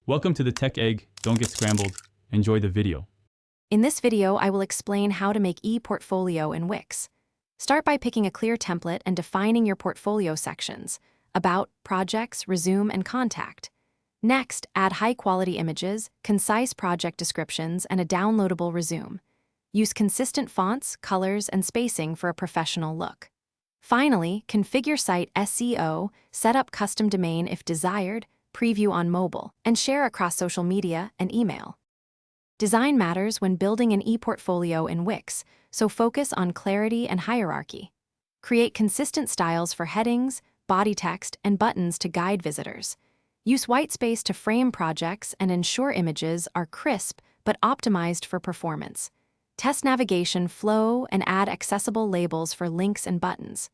Welcome to the Tech Egg. Don't get scrambled. Enjoy the video. In this video, I will explain how to make e-portfolio in Wix. Start by picking a clear template and defining your portfolio sections: About, Projects, Resume, and Contact. Next, add high-quality images, concise project descriptions, and a downloadable resume. Use consistent fonts, colors, and spacing for a professional look. Finally, configure site SEO, set up custom domain if desired, preview on mobile, and share across social media and email. Design matters when building an e-portfolio in Wix, so focus on clarity and hierarchy. Create consistent styles for headings, body text, and buttons to guide visitors. Use whitespace to frame projects and ensure images are crisp but optimized for performance. Test navigation flow and add accessible labels for links and buttons.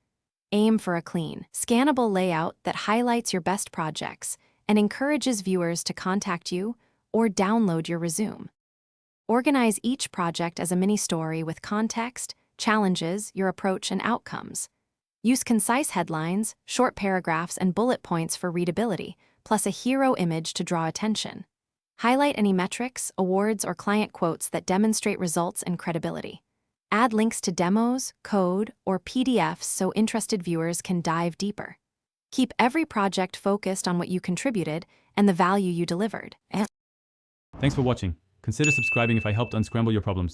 Aim for a clean, scannable layout that highlights your best projects and encourages viewers to contact you or download your resume. Organize each project as a mini-story with context, challenges, your approach, and outcomes. Use concise headlines, short paragraphs, and bullet points for readability, plus a hero image to draw attention. Highlight any metrics, awards, or client quotes that demonstrate results and credibility. Add links to demos, code, or PDFs so interested viewers can dive deeper. Keep every project focused on what you contributed and the value you delivered. Thanks for watching. Consider subscribing if I helped unscramble your problems.